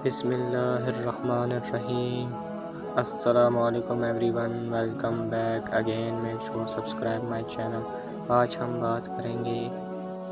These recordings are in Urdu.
بسم اللہ الرحمن الرحیم۔ السلام علیکم every one, welcome back again, make sure subscribe my channel. آج ہم بات کریں گے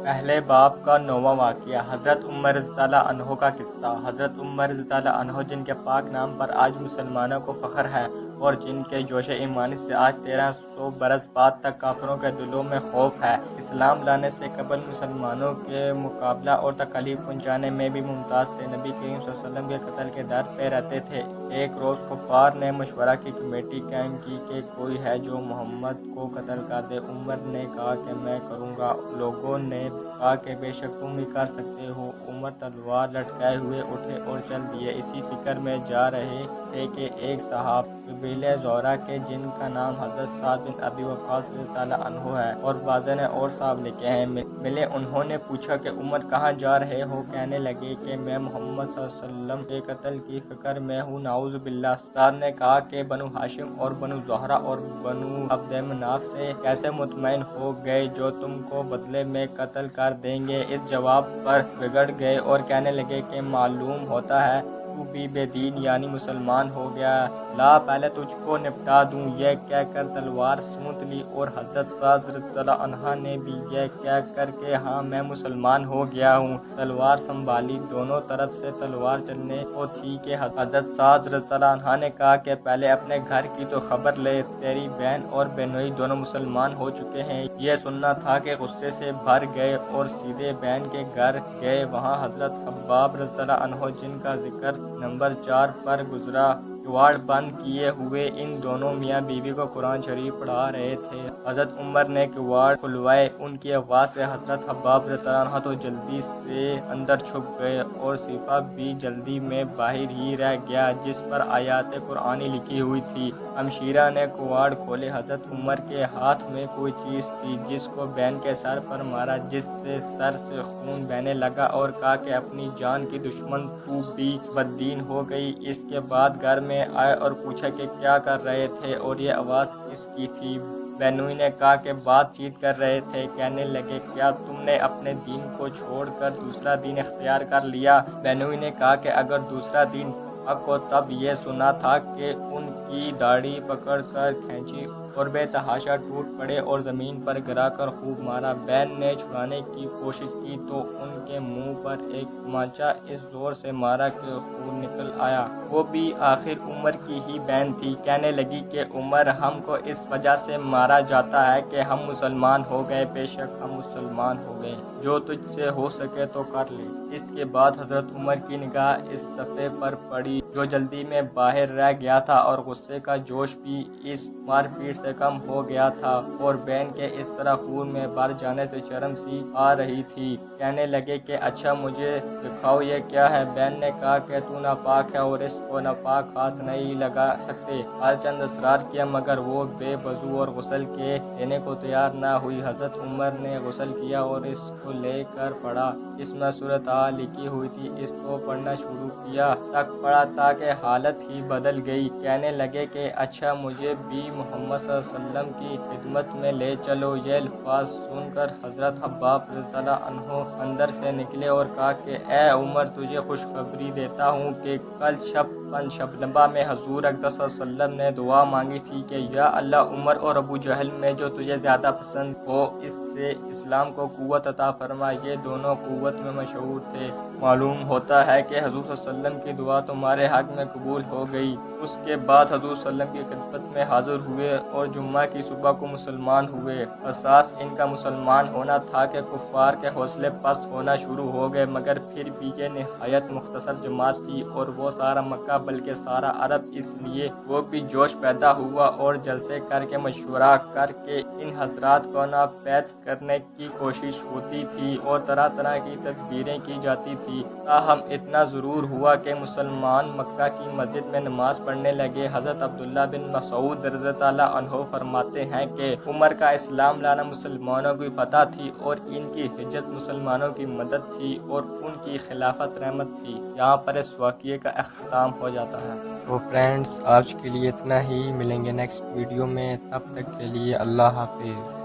پہلے باب کا 9واں واقعہ، حضرت عمر رضی اللہ عنہ کا قصہ۔ حضرت عمر رضی اللہ عنہ جن کے پاک نام پر آج مسلمانوں کو فخر ہے اور جن کے جوش ایمانی سے آج 1300 برس بعد تک کافروں کے دلوں میں خوف ہے، اسلام لانے سے قبل مسلمانوں کے مقابلہ اور تکلیف پہنچانے میں بھی ممتاز تھے۔ نبی کریم صلی اللہ علیہ وسلم کے قتل کے در پہ رہتے تھے۔ ایک روز کفار نے مشورہ کی کمیٹی قائم کی کہ کوئی ہے جو محمد کو قتل کر دے۔ عمر نے کہا کہ میں کروں گا۔ لوگوں نے کہا کہ بے شک تم بھی کر سکتے ہو۔ عمر تلوار لٹکائے ہوئے اٹھے اور چل دیے۔ اسی فکر میں جا رہے تھے کہ ایک صحابی قبیلہ زہرہ کے جن کا نام حضرت سعد بن ابی وقاص رضی اللہ عنہ ہے اور بعض نے اور صاحب لکھے ہیں، ملے۔ انہوں نے پوچھا کہ عمر کہاں جا رہے ہو؟ کہنے لگے کہ میں محمد صلی اللہ علیہ وسلم کے قتل کی فکر میں ہوں، نعوذ باللہ۔ سعد نے کہا کہ بنو ہاشم اور بنو زہرہ اور بنو عبد مناف سے کیسے مطمئن ہو گئے جو تم کو بدلے میں قتل کر دیں گے؟ اس جواب پر بگڑ گئے اور کہنے لگے کہ معلوم ہوتا ہے تو بھی بے دین یعنی مسلمان ہو گیا، لا پہلے تجھ کو نپٹا دوں۔ یہ کہہ کر تلوار سونت لی اور حضرت سعد رضی اللہ عنہ نے بھی یہ کہہ کر کہ ہاں میں مسلمان ہو گیا ہوں، تلوار سنبھالی۔ دونوں طرف سے تلوار چلنے کو تھی کہ حضرت سعد رضی اللہ عنہ نے کہا کہ پہلے اپنے گھر کی تو خبر لے، تیری بہن اور بہنوئی دونوں مسلمان ہو چکے ہیں۔ یہ سننا تھا کہ غصے سے بھر گئے اور سیدھے بہن کے گھر گئے۔ وہاں حضرت خباب رضی اللہ عنہ جن کا ذکر نمبر 4 پر گزرا، کواڑ بند کیے ہوئے ان دونوں میاں بیوی کو قرآن شریف پڑھا رہے تھے۔ حضرت عمر نے کواڑ کھلوائے۔ ان کی آواز سے حضرت خباب رضی اللہ عنہ تو جلدی سے اندر چھپ گئے اور صفہ بھی جلدی میں باہر ہی رہ گیا جس پر آیات قرآنی لکھی ہوئی تھی۔ ہمشیرہ نے کواڑ کھولے۔ حضرت عمر کے ہاتھ میں کوئی چیز تھی جس کو بہن کے سر پر مارا، جس سے سر سے خون بہنے لگا اور کہا کہ اپنی جان کی دشمن تو بھی بددین ہو گئی۔ اس کے بعد گھر میں آئے اور پوچھا کہ کیا کر رہے تھے اور یہ آواز کس کی تھی؟ بہنوئی نے کہا کہ بات چیت کر رہے تھے۔ کہنے لگے کیا تم نے اپنے دین کو چھوڑ کر دوسرا دین اختیار کر لیا؟ بہنوئی نے کہا کہ اگر دوسرا دین حق ہو تب یہ سنا تھا کہ ان کی داڑھی پکڑ کر کھینچی اور بے تحاشا ٹوٹ پڑے اور زمین پر گرا کر خوب مارا۔ بہن نے چھڑانے کی کوشش کی تو ان کے منہ پر ایک تمانچہ اس زور سے مارا کہ خون نکل آیا۔ وہ بھی آخر عمر کی ہی بہن تھی۔ کہنے لگی کہ عمر ہم کو اس وجہ سے مارا جاتا ہے کہ ہم مسلمان ہو گئے، بے شک ہم مسلمان ہو گئے، جو تجھ سے ہو سکے تو کر لے۔ اس کے بعد حضرت عمر کی نگاہ اس صفحے پر پڑی جو جلدی میں باہر رہ گیا تھا اور غصے کا جوش بھی اس مار پیٹ سے کم ہو گیا تھا اور بہن کے اس طرح خون میں بھر جانے سے شرم سی آ رہی تھی۔ کہنے لگے کہ اچھا مجھے دکھاؤ یہ کیا ہے؟ بہن نے کہا کہ تو ناپاک ہے اور اس کو ناپاک ہاتھ نہیں لگا سکتے۔ حال چند اصرار کیا مگر وہ بے وضو اور غسل کے دینے کو تیار نہ ہوئی۔ حضرت عمر نے غسل کیا اور اس کو لے کر پڑھا۔ اس میں صورت لکھی ہوئی تھی، اس کو پڑھنا شروع کیا تک پڑھا تاکہ حالت ہی بدل گئی۔ کہنے لگے کہ اچھا مجھے بھی محمد صلی اللہ علیہ وسلم کی خدمت میں لے چلو۔ یہ الفاظ سن کر حضرت خباب رضی اللہ عنہ اندر سے نکلے اور کہا کہ اے عمر تجھے خوشخبری دیتا ہوں کہ کل شب شبنبا میں حضور اقدس صلی اللہ علیہ وسلم نے دعا مانگی تھی کہ یا اللہ عمر اور ابو جہل میں جو تجھے زیادہ پسند ہو اس سے اسلام کو قوت عطا فرما۔ یہ دونوں قوت میں مشہور تھے۔ معلوم ہوتا ہے کہ حضور صلی اللہ علیہ وسلم کی دعا تمہارے حق میں قبول ہو گئی۔ اس کے بعد حضور صلی اللہ علیہ وسلم کی خدمت میں حاضر ہوئے اور جمعہ کی صبح کو مسلمان ہوئے۔ اساس ان کا مسلمان ہونا تھا کہ کفار کے حوصلے پست ہونا شروع ہو گئے، مگر پھر بھی یہ نہایت مختصر جماعت تھی اور وہ سارا مکہ بلکہ سارا عرب، اس لیے وہ بھی جوش پیدا ہوا اور جلسے کر کے مشورہ کر کے ان حضرات کو ناپید کرنے کی کوشش ہوتی تھی اور طرح طرح کی تدبیریں کی جاتی تھی۔ تاہم اتنا ضرور ہوا کہ مسلمان مکہ کی مسجد میں نماز پڑھنے لگے۔ حضرت عبداللہ بن مسعود رضی اللہ عنہ فرماتے ہیں کہ عمر کا اسلام لانا مسلمانوں کی فتح تھی اور ان کی ہجرت مسلمانوں کی مدد تھی اور ان کی خلافت رحمت تھی۔ یہاں پر اس واقعے کا اختتام ہو جاتا ہے۔ تو فرینڈس آج کے لیے اتنا ہی، ملیں گے نیکسٹ ویڈیو میں، تب تک کے لیے اللہ حافظ۔